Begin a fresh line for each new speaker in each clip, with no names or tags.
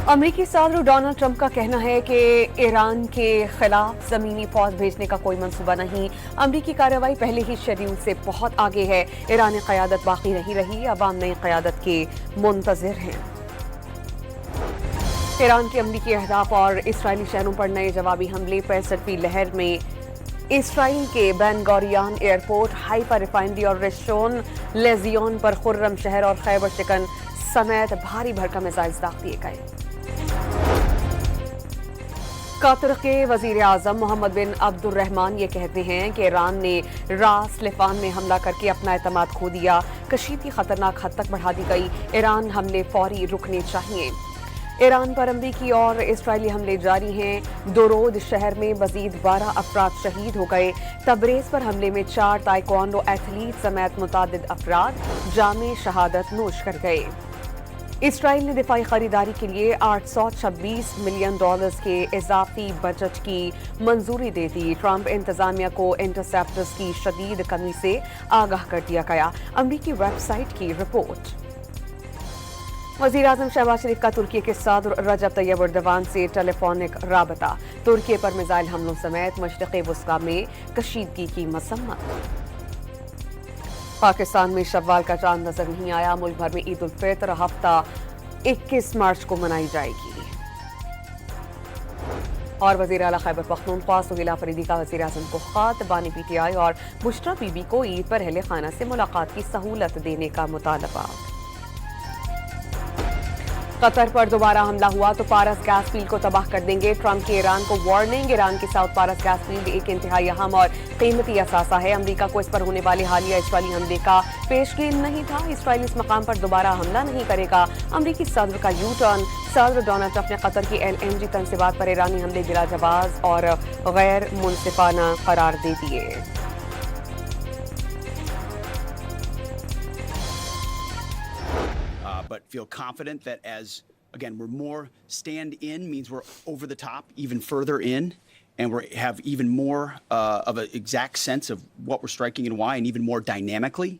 अमरीकी सदर Donald Trump का कहना है कि ईरान के खिलाफ जमीनी फौज भेजने का कोई मंसूबा नहीं। अमरीकी कार्रवाई पहले ही शेड्यूल से बहुत आगे है। ईरानी क़यादत बाकी नहीं रही, अवाम नई क़यादत के मुंतज़िर हैं। ईरान के अमरीकी अहदाफ और इसराइली शहरों पर नए जवाबी हमले। 65वीं लहर में इसराइल के बेन गोरियन एयरपोर्ट, हाइफा रिफाइनरी और रेशोन लेजियोन पर खुर्रम शहर और खैबर शिकन समेत भारी भरकम मिसाइल दाग दिए गए। कतर के वजीर आजम मोहम्मद बिन अब्दुर्रहमान ये कहते हैं कि ईरान ने रास लिफान में हमला करके अपना एतमाद खो दिया। कशीदगी खतरनाक हद तक बढ़ा दी गई। ईरान हमले फौरी रुकने चाहिए। ईरान पर अमरीकी और इसराइली हमले जारी हैं। दोरोद शहर में मजीद 12 अफराद शहीद हो गए। तबरेज पर हमले में 4 ताइक्वांडो एथलीट समेत मुतादिद अफराद जामे शहादत नोश कर गए। इसराइल ने दिफाई खरीदारी के लिए $826 मिलियन के इजाफी बजट की मंजूरी दे दी। ट्रंप इंतजामिया को इंटरसेप्टर्स की शदीद कमी से आगाह कर दिया गया। अमरीकी वेबसाइट की रिपोर्ट। वज़ीर आज़म शहबाज शरीफ का तुर्की के सदर रजब तैयब एर्दोगान से टेलीफोनिक राबता। तुर्की पर मिसाइल हमलों समेत मशरिक़ वस्ता में कशीदगी की मसम्मत। पाकिस्तान में शव्वाल का चांद नजर नहीं आया। मुल्क भर में ईद उल फितर हफ्ता 21 मार्च को मनाई जाएगी। और वज़ीर आला खैबर पख्तूनख्वा सुहेल आफरीदी का वज़ीर आज़म को ख़त। बानी PTI और बुशरा बीबी को ईद पर अहले खाना से मुलाकात की सहूलत देने का मुतालबा। कतर पर दोबारा हमला हुआ तो पारस गैस फील्ड को तबाह कर देंगे। ट्रंप की ईरान को वार्निंग। ईरान की साउथ पारस गैस फील्ड एक इंतहाई अहम और कीमती असासा है। अमरीका को इस पर होने वाले हालिया इसराइली हमले का पेशगीन नहीं था। इसराइल इस मकाम पर दोबारा हमला नहीं करेगा। अमरीकी सदर का यू टर्न। सदर डोनाल्ड ट्रंप ने कतर की LNG तनसीबात पर ईरानी हमले बिला जवाज और गैर मुनसिफाना करार दे दिए।
But feel confident that as, again, we're more stand in means we're over the top, even further in, and we have even more of an exact sense of what we're striking and why, and even more dynamically.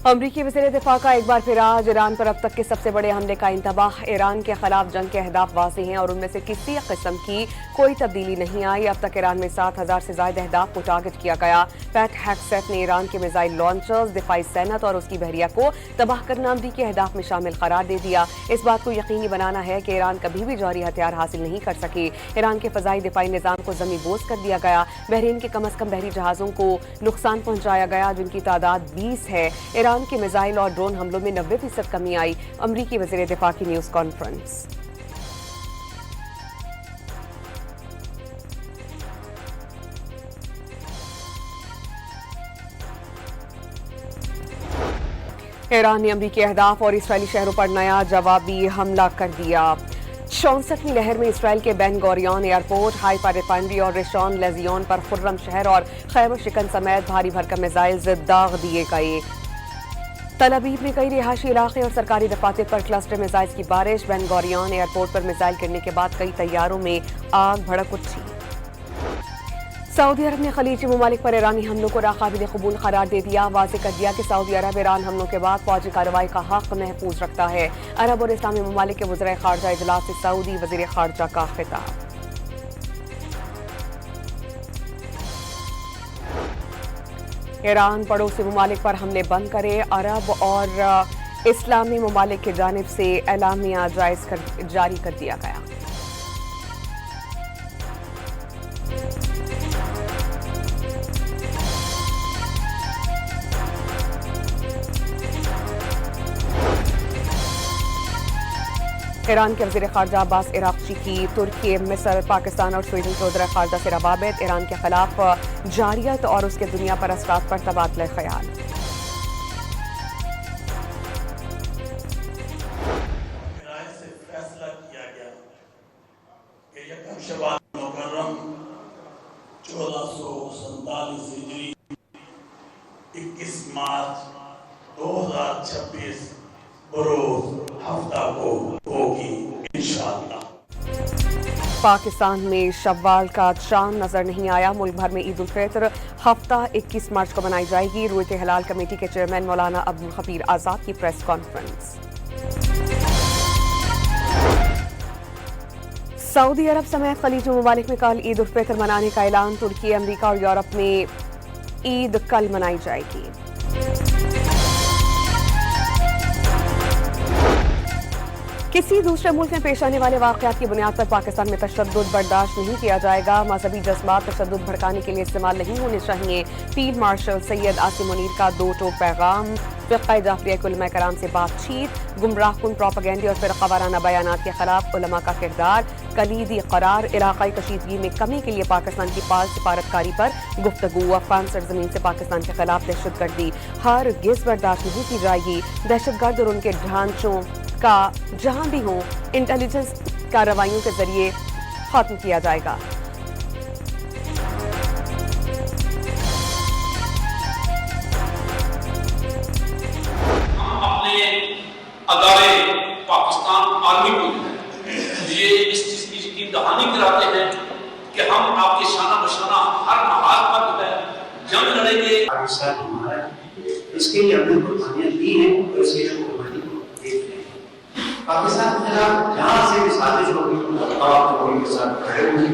अमरीकी वज़ीर दिफा का एक बार फिर आज Iran पर अब तक के सबसे बड़े हमले का इंतबाह। ईरान के खिलाफ जंग के अहदाफ वाज़ेह हैं और उनमें से किसी किस्म की कोई तब्दीली नहीं आई। अब तक ईरान में 7,000 से ज़ायद अहदाफ को टारगेट किया गया। पैट हेग्सेट ने ईरान के मिसाइल लॉन्चर्स, दिफाई सैनत और उसकी बहरिया को तबाह करना अमरीकी अहदाफ में शामिल करार दे दिया। इस बात को यकीनी बनाना है कि ईरान कभी भी जौहरी हथियार हासिल नहीं कर सके। ईरान के फ़ज़ाई दिफाई निज़ाम को ज़मी बोझ कर दिया गया। बहरीन के कम अज़ कम बहरी जहाज़ों को नुकसान पहुँचाया गया जिनकी तादाद 20 है। ईरान के मिसाइल और ड्रोन हमलों में 90% कमी आई। अमरीकी वज़ीर दिफा की न्यूज़ कॉन्फ्रेंस। ईरान ने अमरीकी अहदाफ और इसराइली शहरों पर नया जवाबी हमला कर दिया। 64वीं लहर में इसराइल के बेन गोरियन एयरपोर्ट, हाइफा रिफाइनरी और रेशोन लेजियोन पर खुर्रम शहर और खैबर शिकन समेत भारी भरकम मिसाइल दाग दिए गए। तल अबीब में कई रिहायशी इलाके और सरकारी दफातर पर क्लस्टर मिसाइल्स की बारिश। बेन गोरियन एयरपोर्ट पर मिसाइल गिरने के बाद कई तैयारों में आग भड़क उठी। सऊदी अरब ने खलीजी ममालिक पर ईरानी हमलों को नाकाबिल कबूल करार दे दिया। वाज़ेह कर दिया कि सऊदी अरब ईरान हमलों के बाद फौजी कार्रवाई का हक महफूज रखता है। अरब और इस्लामी ममालिक के वज़ीर ख़ारजा इजलास से सऊदी वज़ीर ख़ारजा का खिताब। ईरान पड़ोसी ममालिक पर हमले बंद करे। अरब और इस्लामी ममालिक की जानिब से एलामिया जारी कर दिया गया। ईरान के वज़ीर ख़ारजा अब्बास इराक़ची की तुर्की, मिस्र, पाकिस्तान और स्वीडन के वज़ीर ख़ारजा से रवाबित। ईरान के खिलाफ जारियत और उसके दुनिया पर असरात पर तबादला ख्याल।
से फैसला किया गया कि यकम शवाल मुकर्रम 1447 हिजरी 21 मार्च 2026 बरोज हफ्ता को होगी इंशाअल्लाह।
पाकिस्तान में शव्वाल का चांद नजर नहीं आया। मुल्क भर में ईद उल फितर हफ्ता 21 मार्च को मनाई जाएगी। रूयत हिलाल कमेटी के चेयरमैन मौलाना अब्दुल खबीर आजाद की प्रेस कॉन्फ्रेंस। सऊदी अरब समेत खलीजी ममालिक में कल ईद उल फितर मनाने का ऐलान। तुर्की, अमरीका और यूरोप में ईद कल मनाई जाएगी। किसी दूसरे मुल्क में पेश आने वाले वाक़यात की बुनियाद पर पाकिस्तान में तशद्दुद बर्दाश्त नहीं किया जाएगा। मजहबी जज्बात तशद्दुद भड़काने के लिए इस्तेमाल नहीं होने चाहिए। फील्ड मार्शल सैयद आसिम मुनीर का दो टोक पैगाम। फ़िक़्ह जाफ़रिया के उलमा कराम से बातचीत। गुमराहकुन प्रोपेगेंडे और फ़िरक़ा वाराना बयानात के खिलाफ उलमा का किरदार। कलीदी करार। इलाक़ाई कशीदगी में कमी के लिए पाकिस्तान की पाक सिफारतकारी पर गुफ्तगू। अफ़गान सरज़मीन से पाकिस्तान के खिलाफ दहशतगर्दी हरगिज़ बर्दाश्त नहीं की जाएगी। दहशतगर्द और उनके ढांचों का जहां भी हो इंटेलिजेंस कार्रवाइयों के जरिए खत्म किया जाएगा।
हम अपने अदारे पाकिस्तान आर्मी को ये इस चीज की यकीन दहानी कराते हैं कि हम आपके शाना बशाना हर महाल पर जो है जंग लड़ेंगे।
पाकिस्तान हमारा इसके लिए हमने कुर्बानियां दी हैं और इसके लिए कुर्बानी को देख रहे हैं। पाकिस्तान के खिलाफ जहाँ से भी साजिश होगी आप कोई के साथ खड़े होंगे।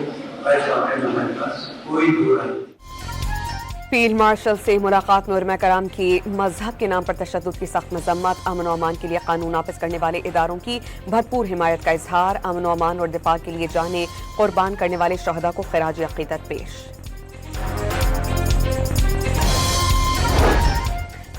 हमारे पास कोई बुरा नहीं।
फील्ड मार्शल से मुलाकात में उलमा कराम की मजहब के नाम पर तशद्दुद की सख्त मजम्मत। अमन और अमान के लिए कानून नाफिज करने वाले इदारों की भरपूर हिमायत का इजहार। अमन और अमान और दिफा के लिए जाने कुर्बान करने वाले शहदा को खिराज अकीदत पेश।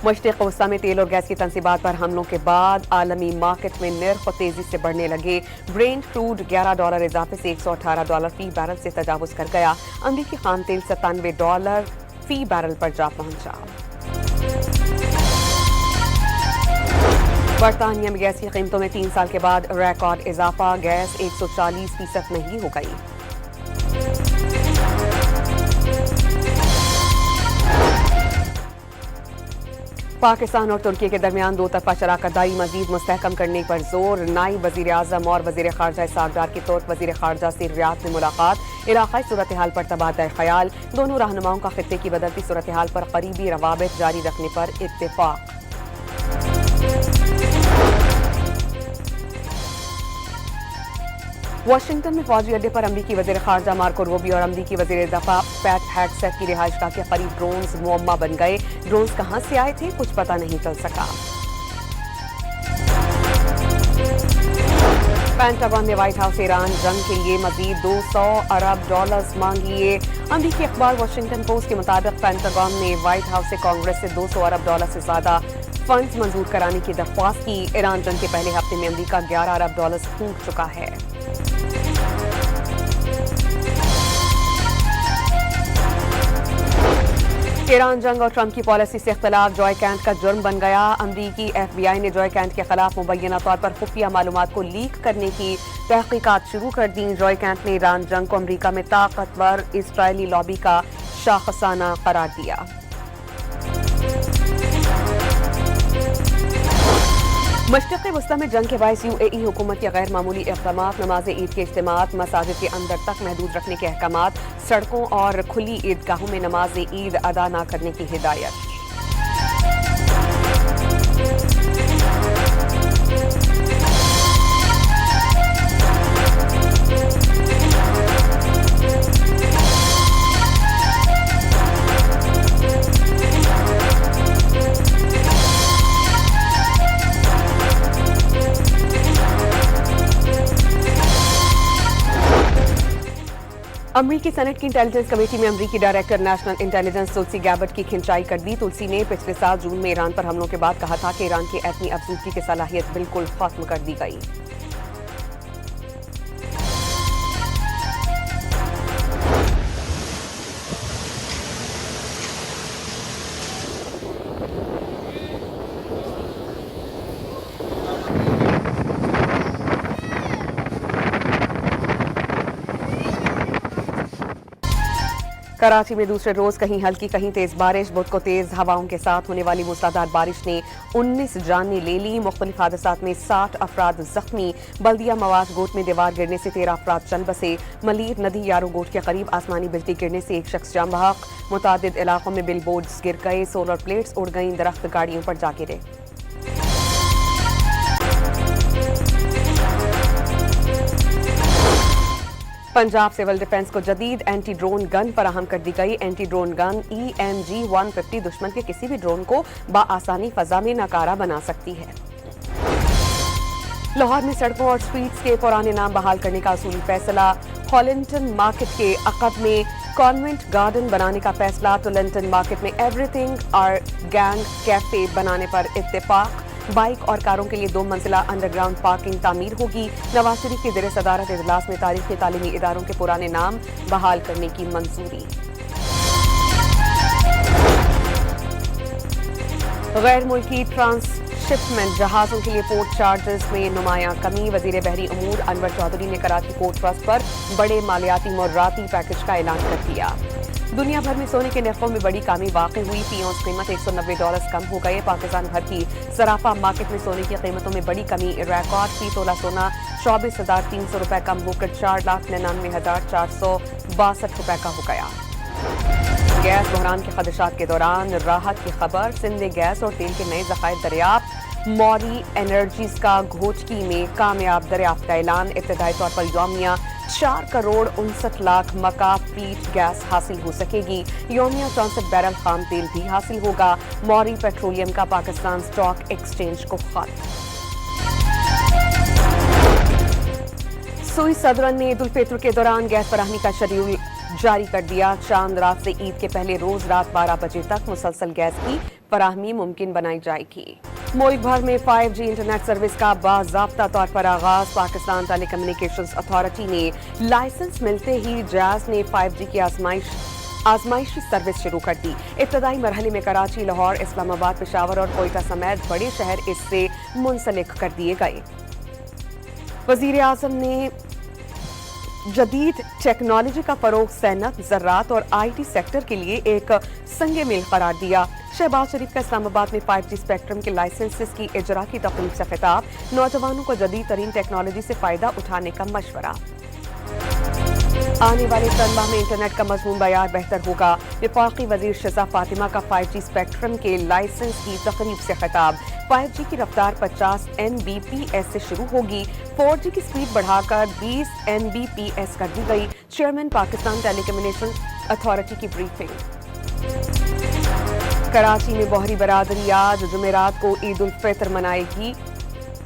मशरिक़ वस्ता में तेल और गैस की तनसीबात पर हमलों के बाद आलमी मार्केट में निर्ख तेजी से बढ़ने लगे। ब्रेंट क्रूड $11 इजाफे से $118 फी बैरल से तजावुज कर गया। अमरीकी खाम तेल $97 फी बैरल पर जा पहुंचा। बरतानिया में गैस की कीमतों में 3 साल के बाद रिकॉर्ड इजाफा। गैस 140% महंगी हो गई। पाकिस्तान और तुर्की के दरमियान दो तरफा शराकतदारी मजीद मुस्तहकम करने पर जोर। नायब वजीर आजम और वजीर खारजा सागदार की तुर्क वजीर खारजा से रियाद में मुलाकात। इलाकाई सूरत हाल पर तबादला ख्याल। दोनों रहनुमाओं का खित्ते की बदलती सूरत हाल पर करीबी रवाबित जारी रखने पर इत्तेफाक। वाशिंगटन में फौजी अड्डे पर अमरीकी वजीर खारजा मार्को रूबियो और अमरीकी वजीर दफा पैट हेग्सेट की रिहाइशगाह के करीब ड्रोन्स मुअम्मा बन गए। ड्रोन्स कहां से आए थे कुछ पता नहीं चल सका। पेंटागन ने व्हाइट हाउस ईरान जंग के लिए मजीद $200 अरब मांगिए। अमरीकी अखबार वाशिंगटन पोस्ट के मुताबिक पेंटागन ने व्हाइट हाउस से कांग्रेस से $200 अरब से ज्यादा फंड मंजूर कराने की दरख्वास्त की। ईरान जंग के पहले हफ्ते में अमरीका $11 अरब फूंक चुका है। ईरान जंग और ट्रंप की पॉलिसी से इख्तलाफ जॉय कैंट का जुर्म बन गया। अमरीकी FBI ने जॉय कैंट के खिलाफ मुबैना तौर पर खुफिया मालूमात को लीक करने की तहकीकात शुरू कर दी। जॉय कैंट ने ईरान जंग को अमरीका में ताकतवर इजरायली लॉबी का शाखसाना करार दिया। मशरिक़ वस्ता में जंग के बायस UAE हुकूमत के गैर मामूली इक़दामात। नमाज ईद के इज्तिमात मसाजिद के अंदर तक महदूद रखने के अहकामात। सड़कों और खुली ईदगाहों में नमाज ईद अदा न करने की हिदायत। अमरीकी सेनेट की इंटेलिजेंस कमेटी में अमरीकी डायरेक्टर नेशनल इंटेलिजेंस तुलसी गैबर्ट की खिंचाई कर दी। तुलसी ने पिछले साल जून में ईरान पर हमलों के बाद कहा था कि ईरान की एटमी अफसूदगी की सलाहियत बिल्कुल खत्म कर दी गई। कराची में दूसरे रोज कहीं हल्की कहीं तेज बारिश। बुध को तेज हवाओं के साथ होने वाली मूसलाधार बारिश ने 19 जानें ले ली। मुख्तलिफ हादसात में 60 अफराद जख्मी। बल्दिया मवाज गोट में दीवार गिरने से 13 अफराद चल बसे। मलीर नदी यारो गोट के करीब आसमानी बिजली गिरने से एक शख्स जान बहक। मुतादिद इलाकों में बिल बोर्ड्स गिर गए। सोलर प्लेट्स उड़ गईं। दरख्त गाड़ियों पर जा गिरे। पंजाब सिविल डिफेंस को जदीद एंटी ड्रोन गन फराहम कर दी गई। एंटी ड्रोन गन EMG-150 दुश्मन के किसी भी ड्रोन को बआसानी फजा में नाकारा बना सकती है। लाहौर में सड़कों और स्ट्रीट्स के पुराने नाम बहाल करने का असूली फैसला। हॉलिंगटन मार्केट के अकब में कॉन्वेंट गार्डन बनाने का फैसला। टोलिंगटन मार्केट में एवरीथिंग और गैंग कैफे बनाने पर इत्तेफाक। बाइक और कारों के लिए 2 मंजिला अंडरग्राउंड पार्किंग तामीर होगी। नवाज शरीफ के ज़ेर सदारत इजलास में तारीखी तालीमी इदारों के पुराने नाम बहाल करने की मंजूरी। गैर मुल्की ट्रांसशिपमेंट जहाज़ों के लिए पोर्ट चार्जेस में नुमायां कमी। वजीर बहरी अमूर अनवर चौधरी ने कराची पोर्ट ट्रस्ट पर बड़े मालियाती मुर्राती पैकेज का ऐलान कर दिया। दुनिया भर में सोने के नरखों में बड़ी कमी वाक़ हुई। फी औंस कीमत $190 कम हो गए। पाकिस्तान भर की सराफा मार्केट में सोने की कीमतों में बड़ी कमी। रिकॉर्ड फी तोला सोना 24,300 रुपए कम होकर 4,99,462 रुपए का हो गया। गैस बहरान के खदशात के दौरान राहत की खबर। सिंध गैस और तेल के नए ज़खायर दरियाफ्त। मौरी एनर्जीज का घोचकी में कामयाब दरियाफ्त का ऐलान। इब्तदाई तौर पर यौमिया 4,59,00,000 मका फीट गैस हासिल हो सकेगी। यौमिया 64 बैरल खाम तेल भी हासिल होगा। मौरी पेट्रोलियम का पाकिस्तान स्टॉक एक्सचेंज को खत। सुई सदरन ने ईद उल फित्र के दौरान गैस फराहमी का शेड्यूल जारी कर दिया। चांद रात से ईद के पहले रोज रात 12 बजे तक मुसलसल गैस की फराहमी मुमकिन बनाई जाएगी। मुल्क भर में 5G इंटरनेट सर्विस का बाज़ाब्ता तौर पर आगाज। पाकिस्तान टेलीकम्युनिकेशंस अथॉरिटी ने लाइसेंस मिलते ही जैज़ ने 5G की आजमाइशी सर्विस शुरू कर दी। इब्तदाई मरहले में कराची, लाहौर, इस्लामाबाद, पेशावर और कोयटा समेत बड़े शहर इससे मुंसलिक कर दिए गए। वजीर आज़म ने जदीद टेक्नोलॉजी का फरोग सैनत, ज़राअत और IT सेक्टर के लिए एक संगे मील करार दिया। शहबाज शरीफ का इस्लामाबाद में 5G स्पेक्ट्रम के लाइसेंसेस की इजरा की तकलीफ से खिताब। नौजवानों को जदीद तरीन टेक्नोलॉजी से फायदा उठाने का मशवरा। आने वाले तनबा में इंटरनेट का मजमून बयार बेहतर होगा। वफाकी वजीर शज़ा फातिमा का 5G स्पेक्ट्रम के लाइसेंस की तकरीब से खिताब। 5G की रफ्तार 50 Mbps से शुरू होगी। 4G की स्पीड बढ़ाकर 20 Mbps कर दी गई। चेयरमैन पाकिस्तान टेलीकम्युनिकेशन अथॉरिटी की ब्रीफिंग। कराची में बहरी बरादरी आज जुमेरात को ईद उल फित्र मनाएगी।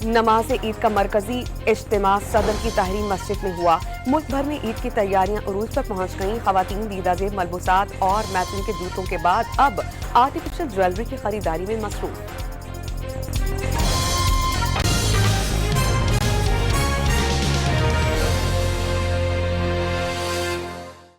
नमाज ईद का मरकजी इज्तिमा सदर की तहरीर मस्जिद में हुआ। मुल्क भर में ईद की तैयारियां उरूज पर पहुंच गईं। खवातीन दीदाजेब मलबूसात और मैचिंग के जूतों के बाद अब आर्टिफिशियल ज्वेलरी की खरीदारी में मसरूफ।